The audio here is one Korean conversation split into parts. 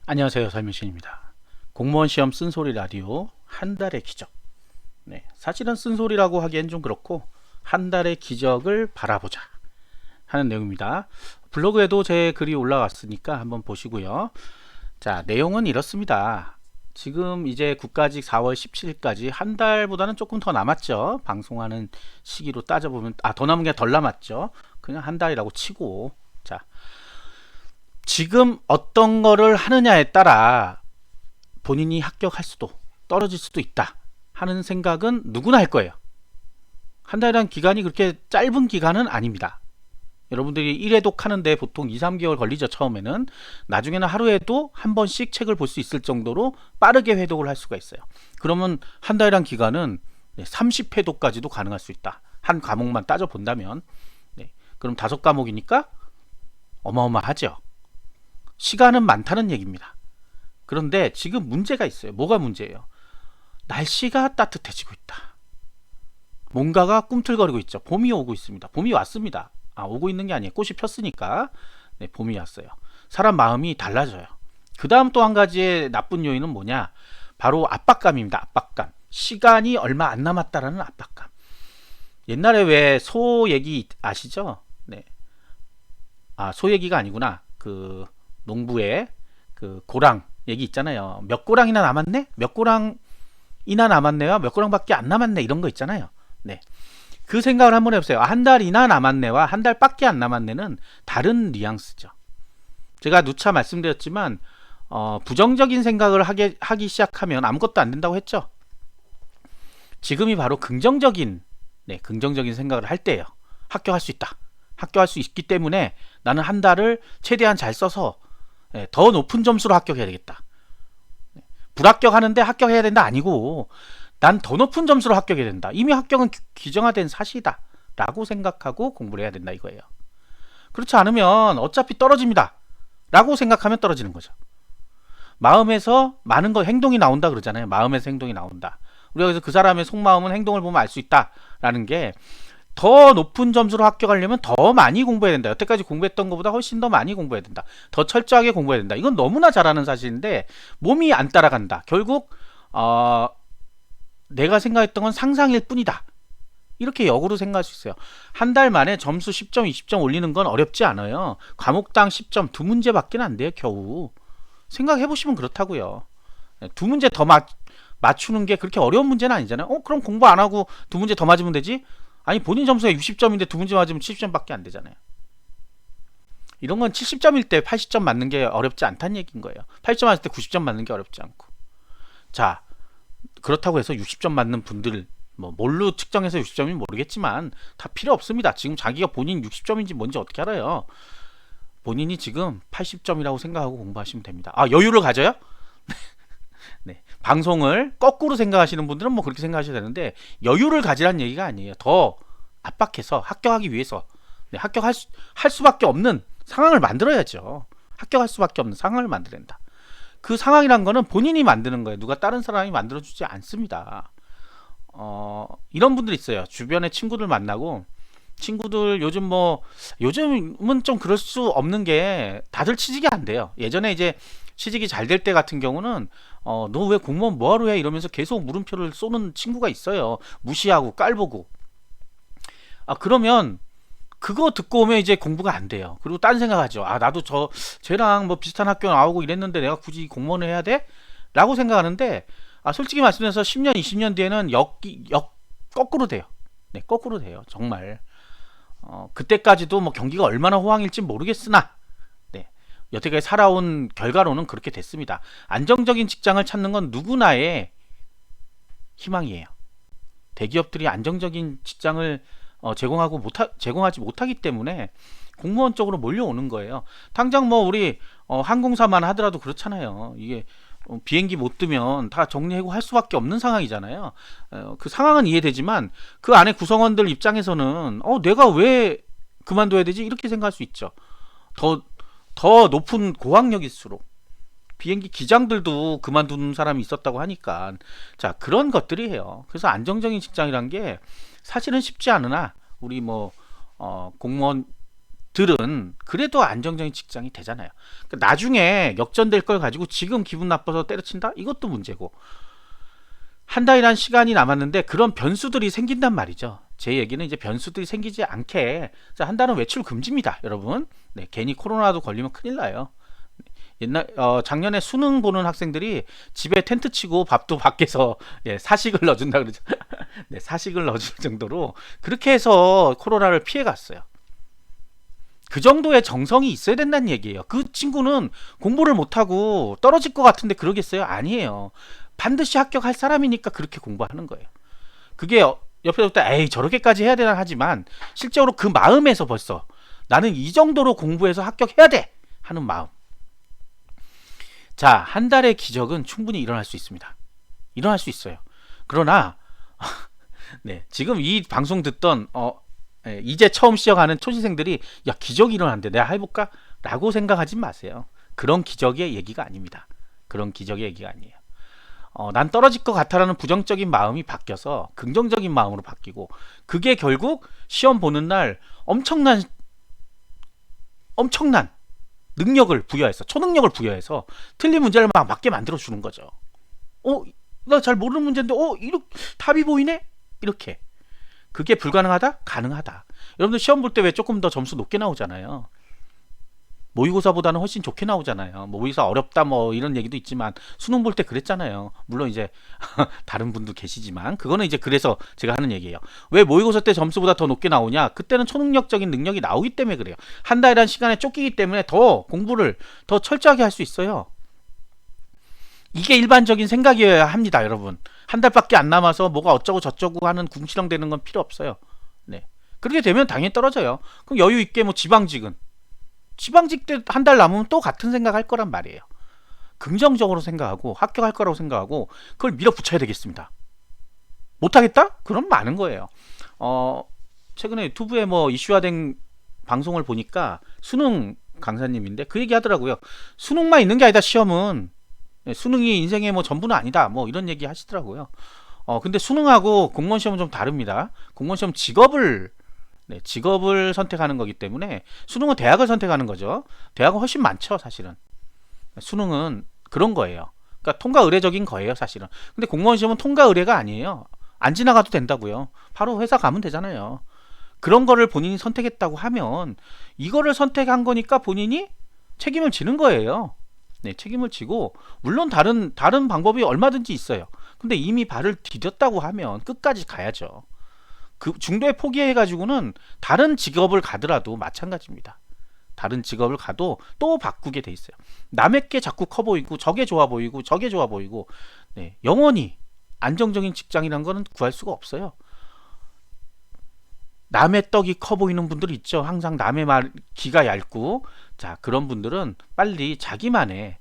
안녕하세요, 설명신입니다. 공무원 시험 쓴소리 라디오 한 달의 기적. 사실은 쓴소리라고 하기엔 좀 그렇고 한 달의 기적을 바라보자 하는 내용입니다. 블로그에도 제 글이 올라왔으니까 한번 보시고요. 자, 내용은 이렇습니다. 지금 이제 국가직 4월 17일까지 한 달보다는 조금 더 남았죠. 방송하는 시기로 따져보면 더 남은 게 덜 남았죠. 그냥 한 달이라고 치고, 자, 지금 어떤 거를 하느냐에 따라 본인이 합격할 수도 떨어질 수도 있다 하는 생각은 누구나 할 거예요. 한 달이란 기간이 그렇게 짧은 기간은 아닙니다. 여러분들이 1회독 하는데 보통 2, 3개월 걸리죠. 처음에는. 나중에는 하루에도 한 번씩 책을 볼 수 있을 정도로 빠르게 회독을 할 수가 있어요. 그러면 한 달이란 기간은 30회독까지도 가능할 수 있다. 한 과목만 따져본다면. 그럼 5과목이니까 어마어마하죠. 시간은 많다는 얘기입니다. 그런데 지금 문제가 있어요. 뭐가 문제예요? 날씨가 따뜻해지고 있다. 뭔가가 꿈틀거리고 있죠. 봄이 오고 있습니다. 봄이 왔습니다. 오고 있는 게 아니에요. 꽃이 폈으니까. 봄이 왔어요. 사람 마음이 달라져요. 그 다음 또 한 가지의 나쁜 요인은 뭐냐? 바로 압박감입니다. 압박감. 시간이 얼마 안 남았다라는 압박감. 옛날에 왜 소 얘기 아시죠? 소 얘기가 아니구나. 농부의 고랑 얘기 있잖아요. 몇 고랑이나 남았네? 몇 고랑이나 남았네요? 몇 고랑밖에 안 남았네? 이런 거 있잖아요. 그 생각을 한번 해보세요. 한 달이나 남았네와 한 달밖에 안 남았네는 다른 뉘앙스죠. 제가 누차 말씀드렸지만 부정적인 생각을 하기 시작하면 아무것도 안 된다고 했죠. 지금이 바로 긍정적인 생각을 할 때예요. 합격할 수 있다. 합격할 수 있기 때문에 나는 한 달을 최대한 잘 써서 더 높은 점수로 합격해야 되겠다. 불합격하는데 합격해야 된다 아니고 난 더 높은 점수로 합격해야 된다. 이미 합격은 규정화된 사실이다 라고 생각하고 공부를 해야 된다 이거예요. 그렇지 않으면 어차피 떨어집니다 라고 생각하면 떨어지는 거죠. 마음에서 많은 행동이 나온다 그러잖아요. 마음에서 행동이 나온다. 우리가 그래서 그 사람의 속마음은 행동을 보면 알 수 있다 라는 게, 더 높은 점수로 합격하려면 더 많이 공부해야 된다. 여태까지 공부했던 것보다 훨씬 더 많이 공부해야 된다. 더 철저하게 공부해야 된다. 이건 너무나 잘 아는 사실인데 몸이 안 따라간다. 결국 내가 생각했던 건 상상일 뿐이다. 이렇게 역으로 생각할 수 있어요. 한 달 만에 점수 10점, 20점 올리는 건 어렵지 않아요. 과목당 10점, 2문제밖에 안 돼요. 겨우. 생각해보시면 그렇다고요. 2문제 더 맞추는 게 그렇게 어려운 문제는 아니잖아요. 그럼 공부 안 하고 2문제 더 맞으면 되지? 아니, 본인 점수가 60점인데 2문제 맞으면 70점밖에 안 되잖아요. 이런 건 70점일 때 80점 맞는 게 어렵지 않다는 얘기인 거예요. 80점 맞을 때 90점 맞는 게 어렵지 않고. 자, 그렇다고 해서 60점 맞는 분들 뭘로 측정해서 60점인지 모르겠지만 다 필요 없습니다. 지금 자기가 본인 60점인지 뭔지 어떻게 알아요? 본인이 지금 80점이라고 생각하고 공부하시면 됩니다. 여유를 가져요? 방송을 거꾸로 생각하시는 분들은 그렇게 생각하셔야 되는데, 여유를 가지라는 얘기가 아니에요. 더 압박해서 합격하기 위해서 합격할 수밖에 없는 상황을 만들어야죠. 합격할 수밖에 없는 상황을 만들어낸다. 그 상황이란 거는 본인이 만드는 거예요. 누가 다른 사람이 만들어주지 않습니다. 이런 분들 있어요. 주변에 친구들 만나고, 친구들 요즘은 좀 그럴 수 없는 게 다들 취직이 안 돼요. 예전에 이제 취직이 잘 될 때 같은 경우는 너 왜 공무원 뭐하러 해? 이러면서 계속 물음표를 쏘는 친구가 있어요. 무시하고 깔보고. 그러면 그거 듣고 오면 이제 공부가 안 돼요. 그리고 딴 생각하죠. 나도 쟤랑 비슷한 학교 나오고 이랬는데 내가 굳이 공무원을 해야 돼? 라고 생각하는데, 솔직히 말씀드려서 10년, 20년 뒤에는 거꾸로 돼요. 거꾸로 돼요. 정말. 그때까지도 경기가 얼마나 호황일지 모르겠으나, 여태까지 살아온 결과로는 그렇게 됐습니다. 안정적인 직장을 찾는 건 누구나의 희망이에요. 대기업들이 안정적인 직장을 제공하지 못하기 때문에 공무원 쪽으로 몰려오는 거예요. 당장 우리 항공사만 하더라도 그렇잖아요. 이게 비행기 못 뜨면 다 정리하고 할 수밖에 없는 상황이잖아요. 그 상황은 이해되지만 그 안에 구성원들 입장에서는 내가 왜 그만둬야 되지? 이렇게 생각할 수 있죠. 더 높은 고학력일수록. 비행기 기장들도 그만두는 사람이 있었다고 하니까. 자, 그런 것들이에요. 그래서 안정적인 직장이란 게 사실은 쉽지 않으나 우리 공무원 들은 그래도 안정적인 직장이 되잖아요. 그러니까 나중에 역전될 걸 가지고 지금 기분 나빠서 때려친다? 이것도 문제고, 한 달이란 시간이 남았는데 그런 변수들이 생긴단 말이죠. 제 얘기는 이제 변수들이 생기지 않게, 자, 한 달은 외출 금지입니다, 여러분. 네, 괜히 코로나도 걸리면 큰일 나요. 작년에 수능 보는 학생들이 집에 텐트 치고 밥도 밖에서, 예, 사식을 넣어준다 그러죠. 네, 사식을 넣어줄 정도로 그렇게 해서 코로나를 피해 갔어요. 그 정도의 정성이 있어야 된다는 얘기예요. 그 친구는 공부를 못하고 떨어질 것 같은데 그러겠어요? 아니에요. 반드시 합격할 사람이니까 그렇게 공부하는 거예요. 그게 옆에서부터 에이 저렇게까지 해야 되나 하지만 실제로 그 마음에서 벌써 나는 이 정도로 공부해서 합격해야 돼 하는 마음. 자, 한 달의 기적은 충분히 일어날 수 있습니다. 일어날 수 있어요. 그러나 네, 지금 이 방송 듣던 이제 처음 시작하는 초시생들이 야, 기적이 일어난대, 내가 해볼까? 라고 생각하지 마세요. 그런 기적의 얘기가 아닙니다. 그런 기적의 얘기가 아니에요. 난 떨어질 것 같아라는 부정적인 마음이 바뀌어서 긍정적인 마음으로 바뀌고, 그게 결국 시험 보는 날 엄청난 능력을 부여해서, 초능력을 부여해서 틀린 문제를 막 맞게 만들어 주는 거죠. 나 잘 모르는 문제인데 이렇게 답이 보이네? 이렇게. 그게 불가능하다? 가능하다. 여러분들 시험 볼 때 왜 조금 더 점수 높게 나오잖아요. 모의고사보다는 훨씬 좋게 나오잖아요. 모의고사 어렵다 뭐 이런 얘기도 있지만 수능 볼 때 그랬잖아요. 물론 이제 다른 분도 계시지만 그거는 이제 그래서 제가 하는 얘기예요. 왜 모의고사 때 점수보다 더 높게 나오냐? 그때는 초능력적인 능력이 나오기 때문에 그래요. 한 달이라는 시간에 쫓기기 때문에 더 공부를 더 철저하게 할 수 있어요. 이게 일반적인 생각이어야 합니다, 여러분. 한 달밖에 안 남아서 뭐가 어쩌고 저쩌고 하는 궁시렁 되는 건 필요 없어요. 네. 그렇게 되면 당연히 떨어져요. 그럼 여유 있게 뭐 지방직 때 한 달 남으면 또 같은 생각할 거란 말이에요. 긍정적으로 생각하고 합격할 거라고 생각하고 그걸 밀어붙여야 되겠습니다. 못하겠다? 그럼 많은 거예요. 최근에 유튜브에 뭐 이슈화된 방송을 보니까 수능 강사님인데 그 얘기 하더라고요. 수능만 있는 게 아니다, 시험은. 수능이 인생의 뭐 전부는 아니다, 뭐 이런 얘기 하시더라고요. 근데 수능하고 공무원 시험은 좀 다릅니다. 공무원 시험 직업을 선택하는 거기 때문에, 수능은 대학을 선택하는 거죠. 대학은 훨씬 많죠, 사실은. 수능은 그런 거예요. 그러니까 통과 의례적인 거예요, 사실은. 근데 공무원 시험은 통과 의례가 아니에요. 안 지나가도 된다고요. 바로 회사 가면 되잖아요. 그런 거를 본인이 선택했다고 하면 이거를 선택한 거니까 본인이 책임을 지는 거예요. 네, 책임을 지고, 물론 다른 방법이 얼마든지 있어요. 근데 이미 발을 디뎠다고 하면 끝까지 가야죠. 그 중도에 포기해가지고는 다른 직업을 가더라도 마찬가지입니다. 다른 직업을 가도 또 바꾸게 돼 있어요. 남의 게 자꾸 커 보이고 저게 좋아 보이고 저게 좋아 보이고, 네, 영원히 안정적인 직장이란 거는 구할 수가 없어요. 남의 떡이 커 보이는 분들 있죠. 항상 남의 말 귀가 얇고, 자, 그런 분들은 빨리 자기만의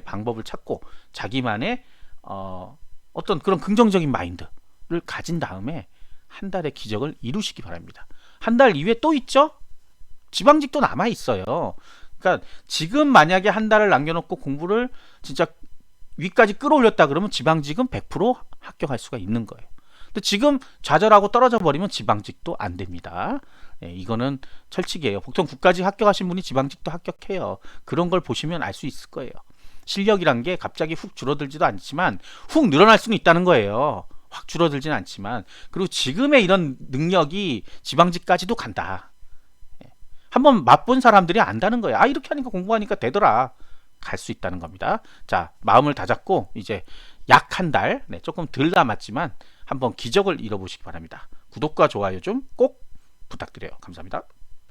방법을 찾고 자기만의 어떤 그런 긍정적인 마인드를 가진 다음에 한 달의 기적을 이루시기 바랍니다. 한 달 이후에 또 있죠? 지방직도 남아 있어요. 그러니까 지금 만약에 한 달을 남겨놓고 공부를 진짜 위까지 끌어올렸다 그러면 지방직은 100% 합격할 수가 있는 거예요. 근데 지금 좌절하고 떨어져 버리면 지방직도 안 됩니다. 네, 이거는 철칙이에요. 보통 국가직 합격하신 분이 지방직도 합격해요. 그런 걸 보시면 알 수 있을 거예요. 실력이란 게 갑자기 훅 줄어들지도 않지만 훅 늘어날 수는 있다는 거예요. 확 줄어들지는 않지만. 그리고 지금의 이런 능력이 지방직까지도 간다. 한번 맛본 사람들이 안다는 거예요. 이렇게 하니까 공부하니까 되더라. 갈 수 있다는 겁니다. 자, 마음을 다잡고 이제 약 한 달, 조금 덜 남았지만 한번 기적을 이뤄보시기 바랍니다. 구독과 좋아요 좀 꼭 부탁드려요. 감사합니다.